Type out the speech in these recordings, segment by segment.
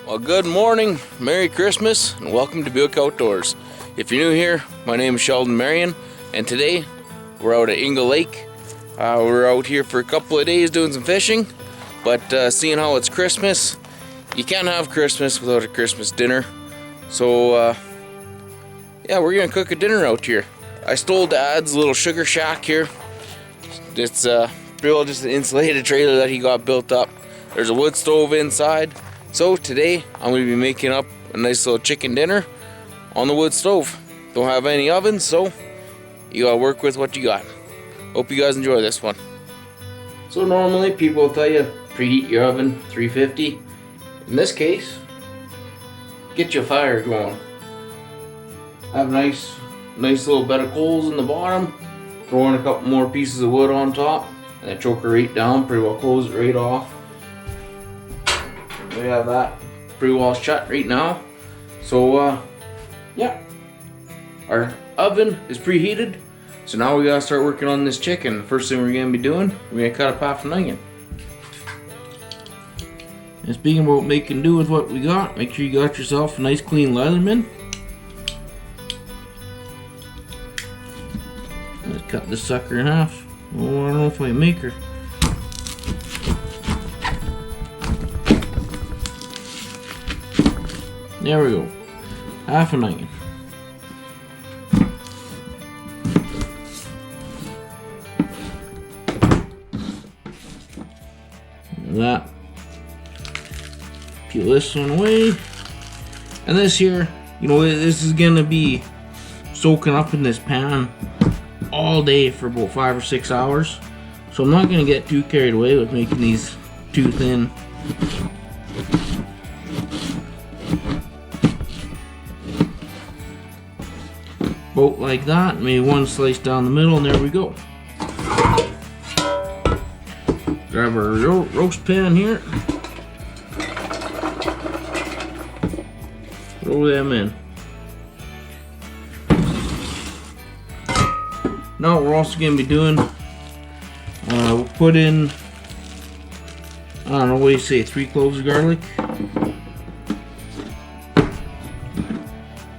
Well, good morning, Merry Christmas, and welcome to Buick Outdoors. If you're new here, my name is Sheldon Marion, and today we're out at Inga Lake. We're out here for a couple of days doing some fishing, but seeing how it's Christmas, you can't have Christmas without a Christmas dinner. So, yeah, we're gonna cook a dinner out here. I stole Dad's little sugar shack here. It's real just an insulated trailer that he got built up. There's a wood stove inside. So today I'm going to be making up a nice little chicken dinner on the wood stove. Don't have any ovens, so you gotta work with what you got. Hope you guys enjoy this one. So normally people will tell you preheat your oven 350. In this case, get your fire going. Have a nice little bed of coals in the bottom. Throw in a couple more pieces of wood on top, and then choke it right down. Pretty well close it right off. We have that pretty well shut right now. So yeah, our oven is preheated. So now we gotta start working on this chicken. The first thing we're gonna be doing, we're gonna cut up half an onion. And speaking about making do with what we got, make sure you got yourself a nice clean Leatherman. Let's cut this sucker in half. Oh, I don't know if I can make her. There we go. Half an onion. And that. Peel this one away. And this here, you know, this is gonna be soaking up in this pan all day for about 5 or 6 hours. So I'm not gonna get too carried away with making these too thin. About like that, maybe one slice down the middle, and there we go. Grab our roast pan here. Throw them in. Now what we're also going to be doing, we'll put in, I don't know, what do you say, 3 cloves of garlic.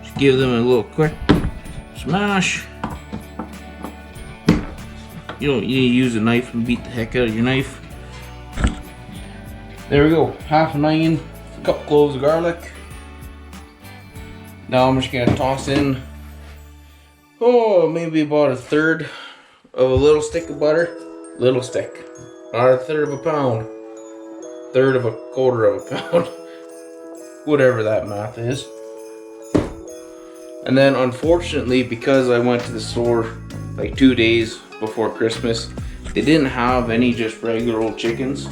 Just give them a little quick smash. You don't need to use a knife and beat the heck out of your knife. There we go, half an onion, a couple cloves of garlic. Now I'm just gonna toss in, maybe about a third of a little stick of butter. Little stick, not a third of a pound. Third of a quarter of a pound. Whatever that math is. And then unfortunately, because I went to the store like 2 days before Christmas, they didn't have any just regular old chickens,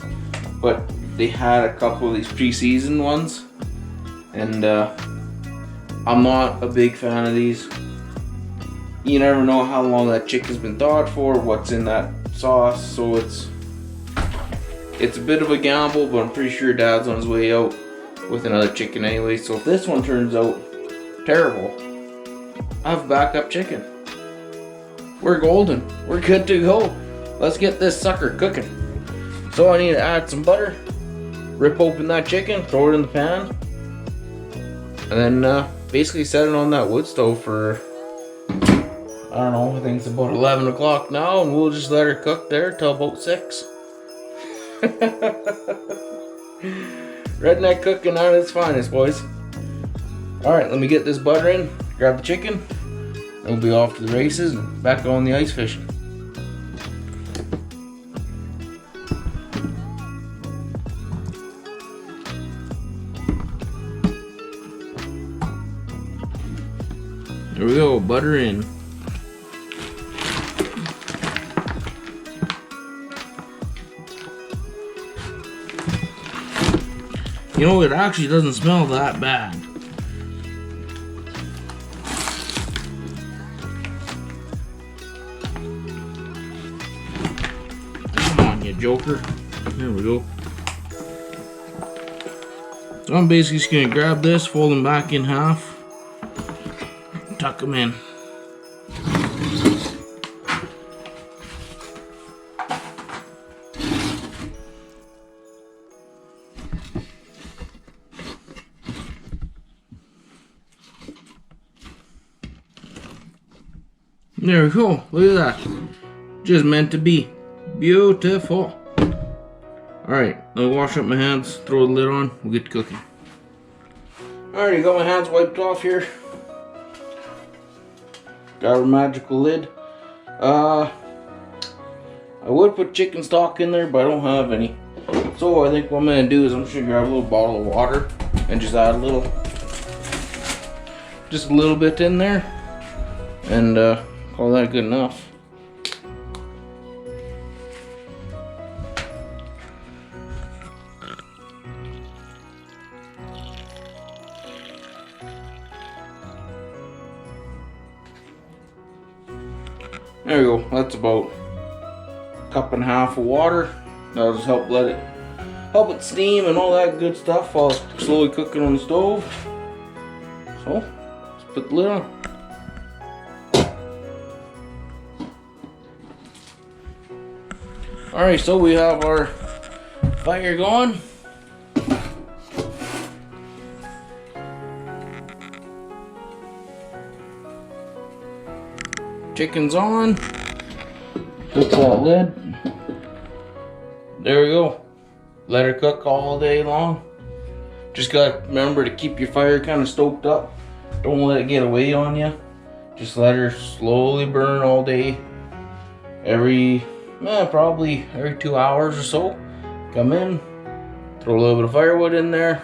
but they had a couple of these pre-seasoned ones. And I'm not a big fan of these. You never know how long that chicken's been thawed for, what's in that sauce, so it's a bit of a gamble, but I'm pretty sure Dad's on his way out with another chicken anyway. So if this one turns out terrible, I have backup chicken. We're golden. We're good to go. Let's get this sucker cooking. So I need to add some butter, rip open that chicken, throw it in the pan, and then basically set it on that wood stove for, I don't know, I think it's about 11 o'clock now, and we'll just let her cook there till about 6. Redneck cooking at its finest, boys. Alright, let me get this butter in, grab the chicken, and we'll be off to the races and back on the ice fishing. There we go, butter in. You know, it actually doesn't smell that bad. Come on, you joker. There we go. So I'm basically just gonna grab this, fold them back in half, tuck them in. There we go. Look at that. Just meant to be. Beautiful. Alright, I'll wash up my hands, throw the lid on, we'll get to cooking. Alright, got my hands wiped off here. Got our magical lid. I would put chicken stock in there, but I don't have any. So I think what I'm going to do is I'm just going to grab a little bottle of water and just add just a little bit in there. And call that good enough. There we go, that's about a cup and a half of water. That'll just help it steam and all that good stuff while it's slowly cooking on the stove. So, let's put the lid on. Alright, so we have our fire going. Chicken's on. Put that lid. There we go. Let her cook all day long. Just gotta remember to keep your fire kind of stoked up. Don't let it get away on you. Just let her slowly burn all day. Probably every 2 hours or so. Come in, throw a little bit of firewood in there,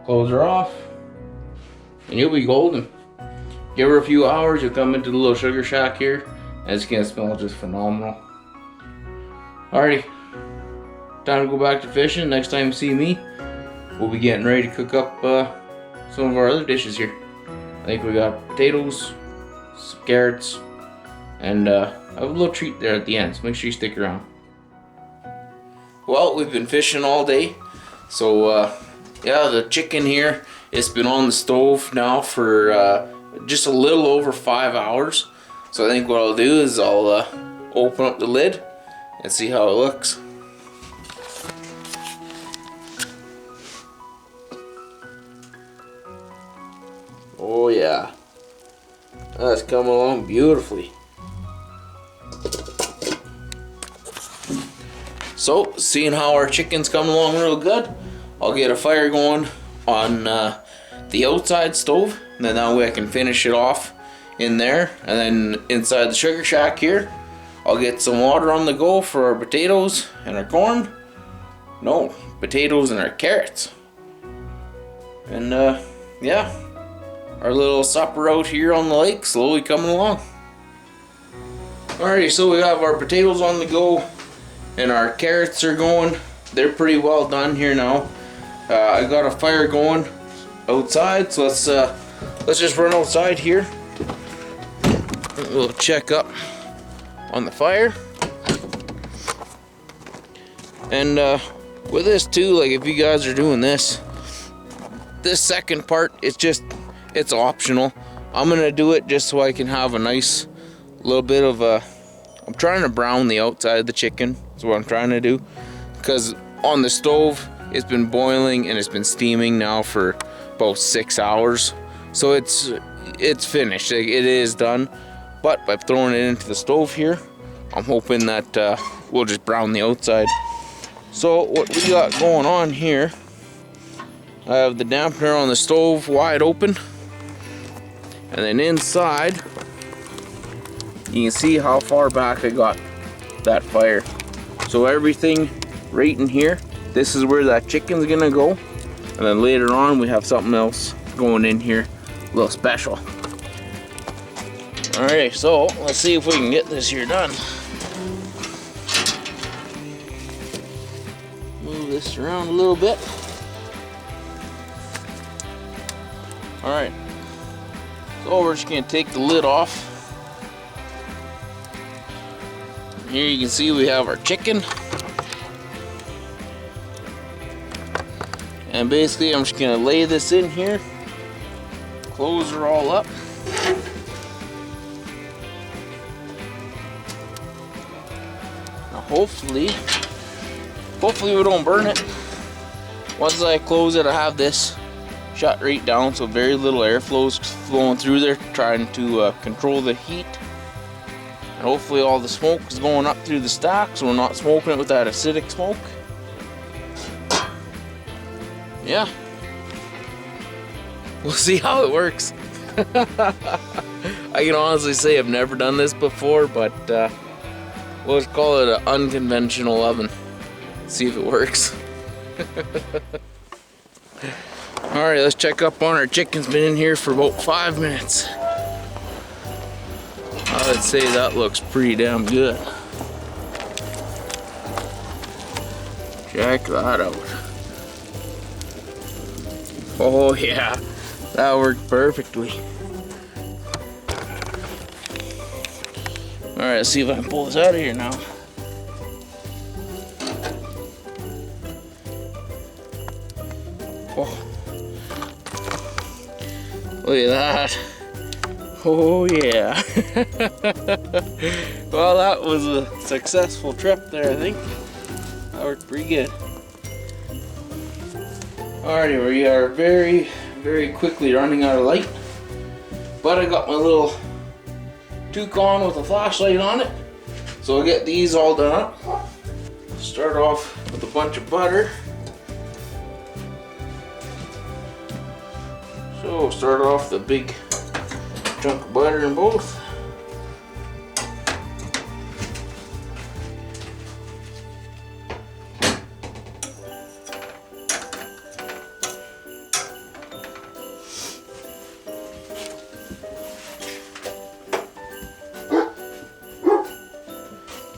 close her off, and you'll be golden. Give her a few hours, you'll come into the little sugar shack here, and it's gonna smell just phenomenal. Alrighty, time to go back to fishing. Next time you see me, we'll be getting ready to cook up some of our other dishes here. I think we got potatoes, some carrots, and I have a little treat there at the end, so make sure you stick around. Well, we've been fishing all day, so yeah, the chicken here, it's been on the stove now for just a little over 5 hours. So I think what I'll do is I'll open up the lid and see how it looks. Oh yeah, that's coming along beautifully. So, seeing how our chicken's coming along real good, I'll get a fire going on the outside stove, and then that way I can finish it off in there. And then inside the sugar shack here, I'll get some water on the go for our potatoes and our corn. No, potatoes and our carrots. And yeah, our little supper out here on the lake slowly coming along. Alrighty, so we have our potatoes on the go and our carrots are going. They're pretty well done here now. I got a fire going outside, so let's just run outside here. We'll check up on the fire. And with this too, like if you guys are doing this second part, it's optional. I'm gonna do it just so I can have a nice little bit of I'm trying to brown the outside of the chicken. That's what I'm trying to do, because on the stove it's been boiling and it's been steaming now for about 6 hours, so it's finished. It is done. But by throwing it into the stove here, I'm hoping that we'll just brown the outside. So what we got going on here, I have the dampener on the stove wide open, and then inside you can see how far back I got that fire. So everything right in here, this is where that chicken's gonna go. And then later on we have something else going in here, a little special. Alright, so let's see if we can get this here done. Move this around a little bit. Alright, so we're just gonna take the lid off. Here you can see we have our chicken. And basically I'm just gonna lay this in here, close her all up. Now hopefully we don't burn it. Once I close it, I have this shut right down so very little air flows flowing through there, trying to control the heat. And hopefully all the smoke is going up through the stock, so we're not smoking it with that acidic smoke. Yeah. We'll see how it works. I can honestly say I've never done this before, but we'll just call it an unconventional oven. See if it works. Alright, let's check up on our chicken's been in here for about 5 minutes. I would say that looks pretty damn good. Check that out. Oh yeah, that worked perfectly. Alright, let's see if I can pull this out of here now. Oh. Look at that. Oh yeah. Well, that was a successful trip there, I think. That worked pretty good. Alrighty, we are very, very quickly running out of light. But I got my little toucan with a flashlight on it. So I'll get these all done up. Start off with a bunch of butter. So start off the big chunk of butter in both.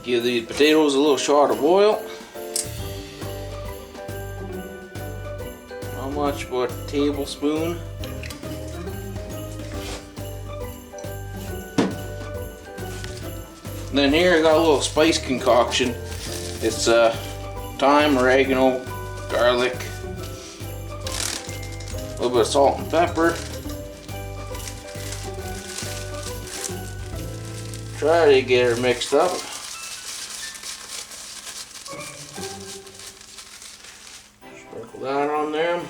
Give these potatoes a little shot of oil. How much? About a tablespoon. Then here I got a little spice concoction. It's thyme, oregano, garlic, a little bit of salt and pepper. Try to get her mixed up. Sprinkle that on there.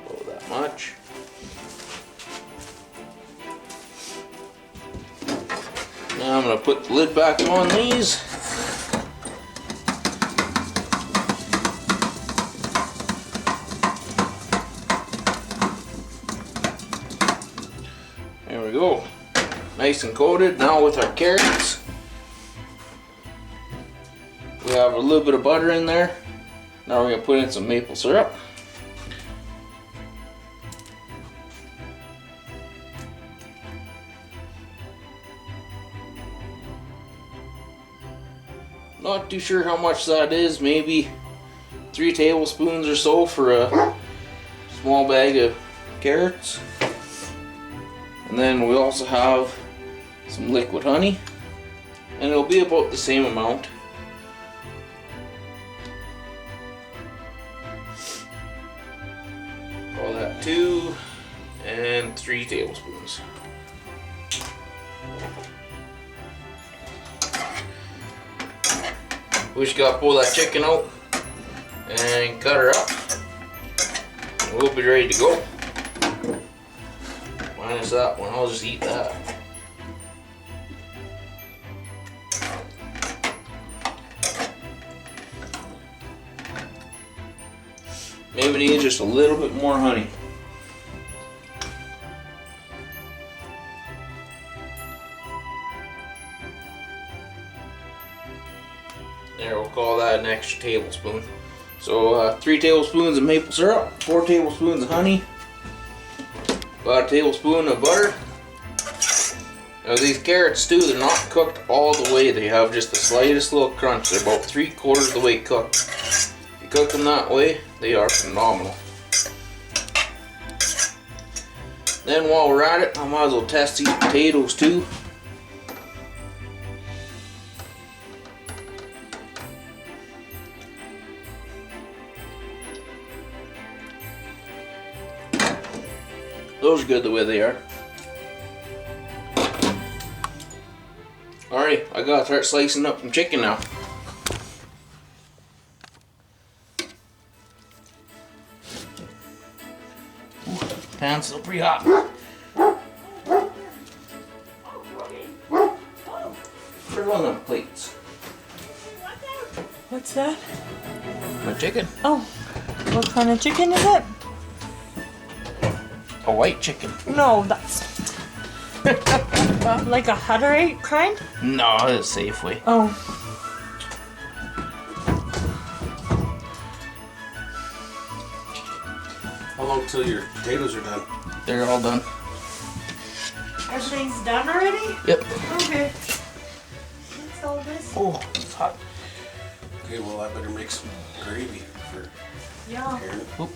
About that much. Now I'm going to put the lid back on these. There we go. Nice and coated. Now with our carrots. We have a little bit of butter in there. Now we're going to put in some maple syrup. Not too sure how much that is, maybe 3 tablespoons or so for a small bag of carrots. And then we also have some liquid honey, and it'll be about the same amount. Call that 2 and 3 tablespoons. We just gotta pull that chicken out and cut her up. We'll be ready to go. Minus that one, I'll just eat that. Maybe need just a little bit more honey. There, we'll call that an extra tablespoon. So 3 tablespoons of maple syrup, 4 tablespoons of honey, about a tablespoon of butter. Now these carrots too, they're not cooked all the way. They have just the slightest little crunch. They're about 3/4 the way cooked. If you cook them that way, they are phenomenal. Then while we're at it, I might as well test these potatoes too. Those are good the way they are. Alright, I gotta start slicing up some chicken now. pan's still pretty hot. Put it on them plates. What's that? My chicken. Oh, what kind of chicken is it? A white chicken. No, that's like a Hutter kind? No, it's Safeway. Oh. How long till your potatoes are done? They're all done. Everything's done already? Yep. Okay. What's all this? Oh, it's hot. Okay, well I better make some gravy for Yeah. Aaron. Oop.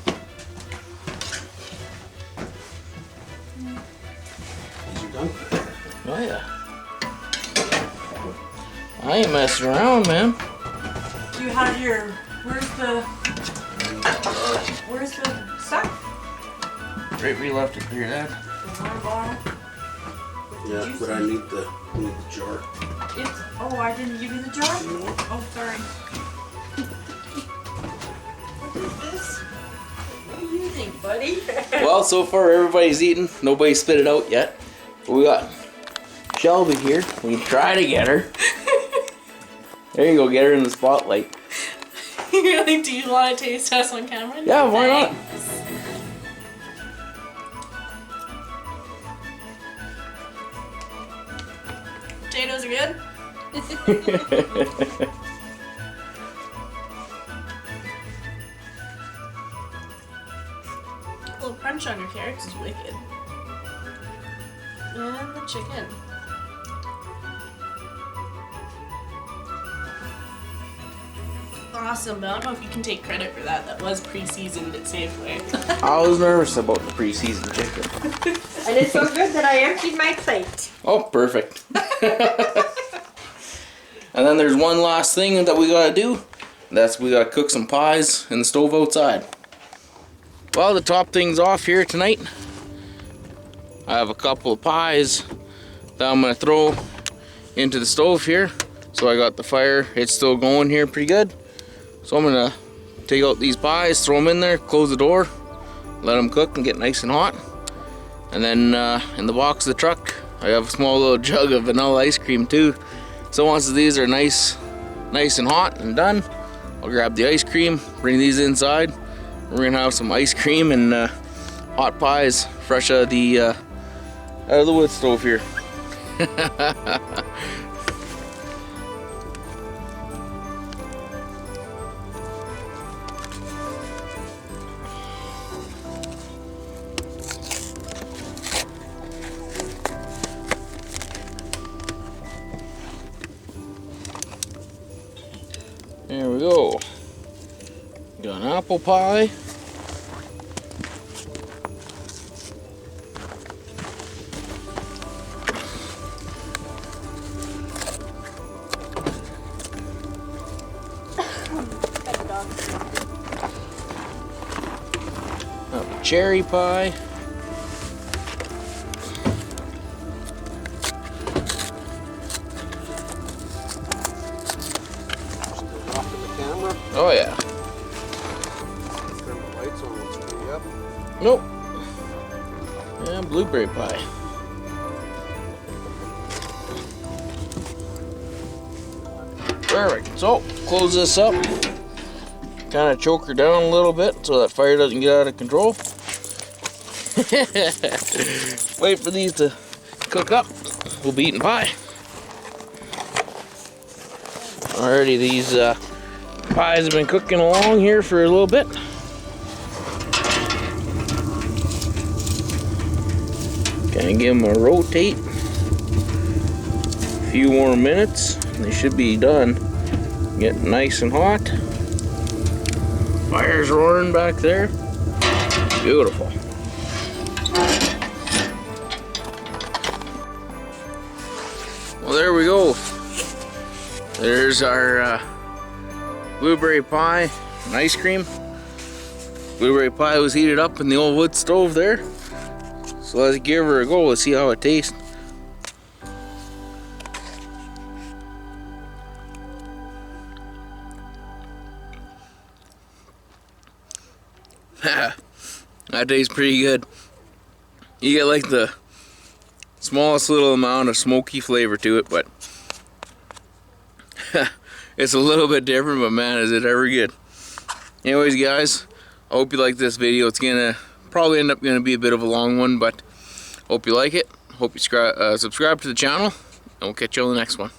These are done? Oh yeah. I ain't messing around, man. Do you have your, where's the stuff? Right where you left it, clear that. The water bottle. Yeah, but I need the jar. Oh, I didn't give you the jar? No. Oh, sorry. What is this? What do you think, buddy? Well, so far everybody's eaten. Nobody spit it out yet. But we got Shelby here. We can try to get her. There you go, get her in the spotlight. Really? Do you want to taste us on camera? Yeah, why not? Potatoes are good? A little crunch on your carrots is wicked. And the chicken. Awesome, but I don't know if you can take credit for that. That was pre-seasoned at Safeway. I was nervous about the pre-seasoned chicken. And it's so good that I emptied my plate. Oh, perfect. And then there's one last thing that we gotta do. That's we gotta cook some pies in the stove outside. Well, to top things off here tonight, I have a couple of pies that I'm gonna throw into the stove here. So I got the fire, it's still going here pretty good. So I'm gonna take out these pies, throw them in there, close the door, let them cook and get nice and hot. And then in the box of the truck, I have a small little jug of vanilla ice cream too. So once these are nice and hot and done, I'll grab the ice cream, bring these inside. We're gonna have some ice cream and hot pies fresh out of the wood stove here. There we go. Got an apple pie. A cherry pie. Oh yeah. Turn the lights on, let's screw you up. Nope. Yeah, blueberry pie. Perfect. So, close this up. Kind of choke her down a little bit so that fire doesn't get out of control. Wait for these to cook up. We'll be eating pie. Alrighty, these pies have been cooking along here for a little bit. Kind of give them a rotate. A few more minutes, and they should be done. Getting nice and hot. Fire's roaring back there. Beautiful. Well, there we go. There's our blueberry pie and ice cream. Blueberry pie was heated up in the old wood stove there. So let's give her a go. Let's see how it tastes. That tastes pretty good. You get like the smallest little amount of smoky flavor to it, but it's a little bit different, but man, is it ever good. Anyways, guys, I hope you like this video. It's gonna probably end up gonna be a bit of a long one, but hope you like it. Hope you subscribe to the channel, and we'll catch you on the next one.